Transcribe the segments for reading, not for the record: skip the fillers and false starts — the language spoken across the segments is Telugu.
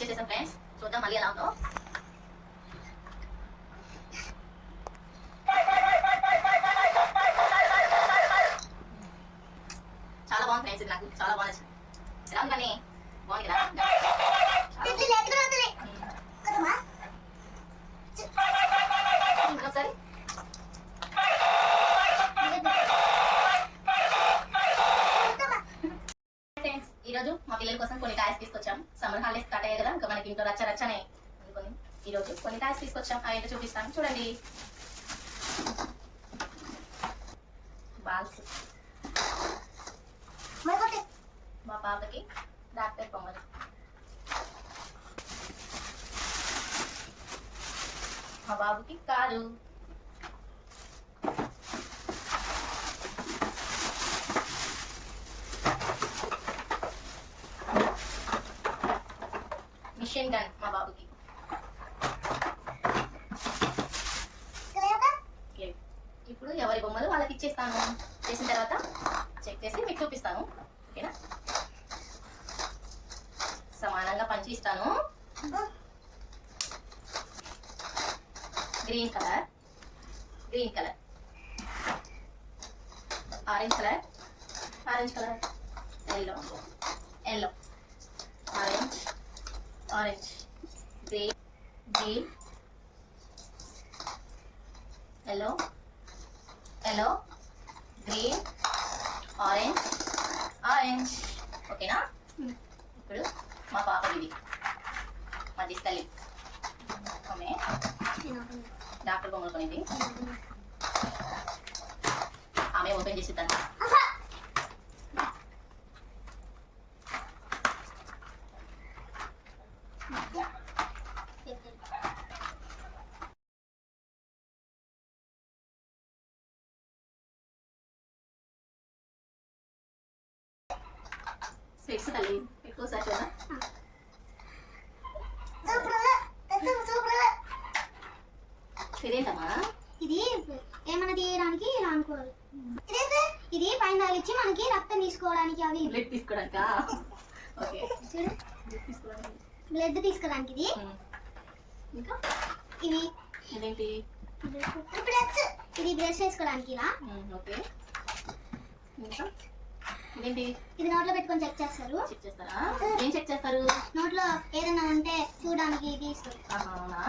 ఇచ్చేసేసాం ఫ్రెండ్స్. చూద్దాం మళ్ళీ ఎలా ఉందో. చాలా బాగుంది ఫ్రెండ్స్, ఇది నాకు చాలా బాగా నచ్చింది. ఎలా ఉంది కానీ బాగుంది కదా. ఒకసారి ఈరోజు మా పిల్లల కోసం కొన్ని టాయ్స్ తీసుకొచ్చాం. సమ్మర్ హాలిడేస్ స్టార్ట్ అయ్యాయి కదా, ఇంకా మనకి ఇంట్లో రచ్చనే అనుకొని ఈరోజు కొన్ని టాయ్స్ తీసుకొచ్చాం. అవి ఏంటో చూపిస్తాను చూడండి. బాల్స్, మా పాపకి డాక్టర్ బొమ్మలు, మా బాబుకి కారు, మిషన్ గన్ మా బాబుకి. ఇప్పుడు ఎవరి బొమ్మలు వాళ్ళకి ఇచ్చేస్తాను. చేసిన తర్వాత చెక్ చేసి మీకు చూపిస్తాను. ఓకేనా? సమానంగా పంచి ఇస్తాను. Green colour, green colour, orange colour, orange colour, yellow, yellow, orange, orange, green, green, yellow, yellow, green, orange, orange. ఓకేనా? ఇప్పుడు మా పాప ఇది మా దిస్తల్లి ఆమె డాక్టర్ బొమ్మలు కొనిది. ఆమె ఓపెన్ చేసి తను స్పెక్స్ తల్లి ఎక్కువ సార్ చూడ. ఇదేంటమ్మా? ఇది ఏమైనా తీయడానికి ఇలా అనుకోవాలి. ఇది పైన తగిలిచ్చి మనకి రక్తం తీసుకోవడానికి, అవి బ్లడ్ తీసుకోవడానికా? ఓకే, బ్లడ్ తీసుకోవడానికి. ఇది ఇంకా ఇవి ఇదేంటి? ఇది బ్రష్ వేసుకోవడానికి ఇలా. ఓకే, ఇంకా ఇదేంటి? ఇది నోట్లో పెట్టుకొని చెక్ చేస్తారు. చెక్ చేస్తారా? ఏం చెక్ చేస్తారు? నోట్లో ఏదైనా ఉంటే చూడడానికి తీస్తారు. అవునా?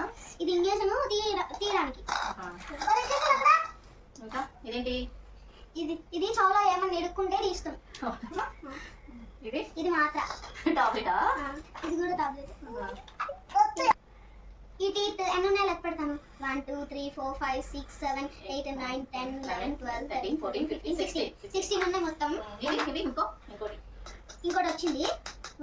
ఇది ఇంజక్షన్ తీయడానికి. ఇంకా ఇదేంటి? ఇది చెవులో ఏమన్నా ఎడుక్కుంటే తీస్తాం. ఇది మాత్ర టాబ్లెటా? ఇది కూడా టాబ్లెట్. ఈ టీత్ ఎన్ని ఉన్నాయి లెక్క పెడతాను. 1 2 3 4 5 6 7 8 9 10 11 12 13 14 15 16 ఉన్నాయి మొత్తం. ఇంకోటి వచ్చింది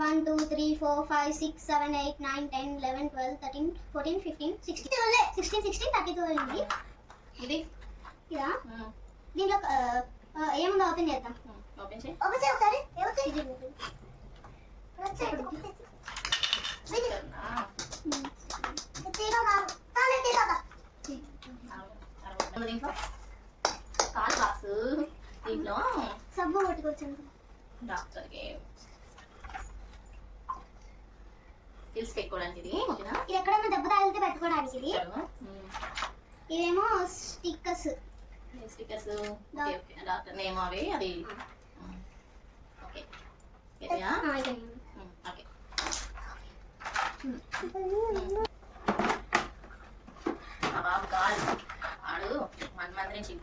1 2 3 4 5 6 7 8 9 10 11 12 13 14 15 16 16 32 అయింది. ఇది ఇదా? దీంట్లో ఏముందో ఓపెన్ చేద్దాం. ఓపెన్ చేయి. ఓపెన్ చేయి ఒకసారి. దీంట్లో కాల్ బాక్స్, దీంట్లో సబ్బు పట్టుకొచ్చాను డాక్టర్కి పిల్స్ పెట్టుకోవడానికి. ఇది ఓకేనా? ఇది ఎక్కడైనా దెబ్బ తగిలితే పెట్టుకోవడానికి. ఇది ఇవేమో స్టిక్కర్స్. స్టిక్కర్స్ డాక్టర్ నేమ్ అవి. అది ఓకే ఓకే. మా బాబు కాదు ఆడు 1 మంత్ నుంచి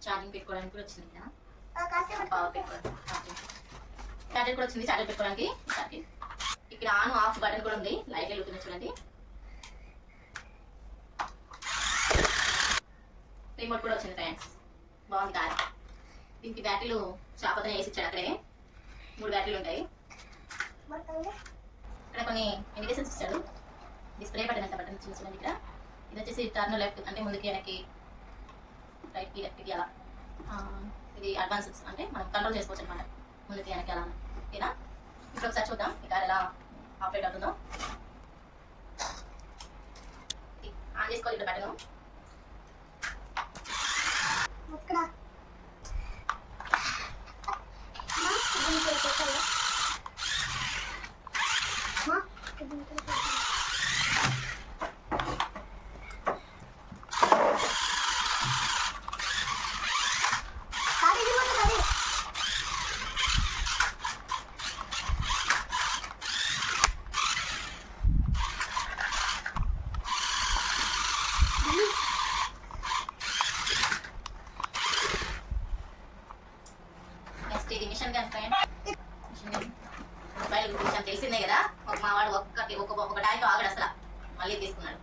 ఛార్జింగ్ పెట్టుకోవడానికి కూడా వచ్చింది కదా. చార్జర్ కూడా వచ్చింది, చార్జర్ పెట్టుకోవడానికి. ఇక్కడ ఆన్ ఆఫ్ బటన్ కూడా ఉంది. లైట్ వెలుగుతుంది చూడండి. రిమోట్ కూడా వచ్చింది ఫ్రెండ్స్. బాగుంది కాదు. దీనికి బ్యాటరీలు షాపతనే వేసి ఇచ్చాడు. అక్కడే 3 బ్యాటరీలు ఉంటాయి. ఇక్కడ కొన్ని ఇండికేషన్స్ ఇచ్చాడు. డిస్ప్లే బటన్ అంత బటన్ చిన్న చిన్నది. ఇక్కడ ఇది వచ్చేసి టర్న్ లెఫ్ట్ అంటే ముందుకి వెనక్కి, రైట్కి లెఫ్ట్కి అలా ఇది అడ్వాన్స్ అంటే మనం కంట్రోల్ చేసుకోవచ్చు అనమాట ముందుకి వెనక్కి అలా ఓకేనా. ఇప్పుడు ఒకసారి చూద్దాం ఈ కార్ ఎలా ఆపరేట్ అవుతుందో. ఆన్ చేసుకోవాలి ఇక్కడ బటన్. ఇక్కడ నెక్స్ట్ ఇది machine gun friend. Machine gun mobile విషయం తెలిసిందే కదా. మా వాడు ఒక డాయితో ఆగడు అసలు, మళ్ళీ తీసుకున్నాడు.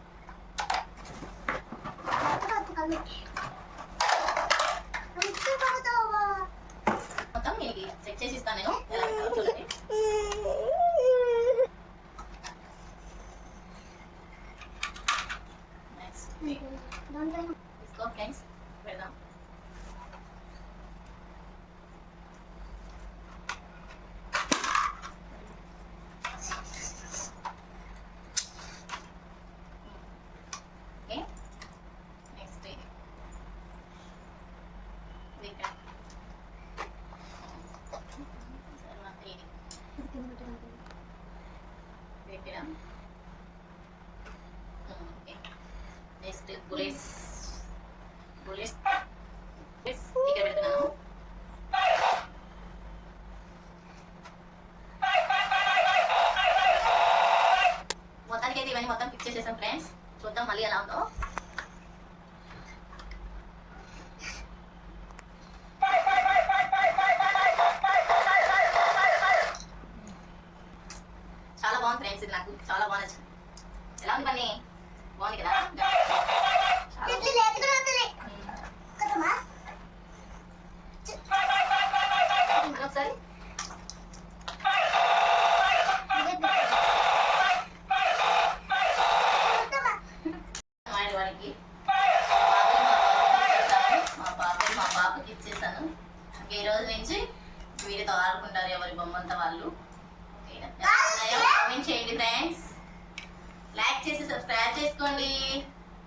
మొత్తం దీనికి సెట్ చేసి ఇస్తాను నేను, ఎలా పెట్టాలో చూడండి. నెక్స్ట్ తీసుకో ఫ్రెండ్స్, పెడదాం. ఓకే నెక్స్ట్ ఇది ఇక్కడ ఇది పెట్టడం. ఓకే నెక్స్ట్ బుల్లెట్స్ ఇక్కడ పెడుతున్నాను. మొత్తానికి అయితే ఇవన్నీ మొత్తం ఫిక్స్ చేసేసాం ఫ్రెండ్స్. చూద్దాం మళ్ళీ ఎలా ఉందో. చాలా బాగుంది ఫ్రెండ్స్, ఇది నాకు చాలా బాగా నచ్చింది. ఎలా ఉంది పని? బాగుంది కదా. చాలా ఒకసారి వాడికి మా పాపకి ఇచ్చేసాను. ఈ రోజు నుంచి వీడితో ఆడుకుంటారు ఎవరి బొమ్మంతా వాళ్ళు. కామెంట్ చేయండి ఫ్రెండ్స్, లైక్ చేసి సబ్స్క్రైబ్ చేసుకోండి.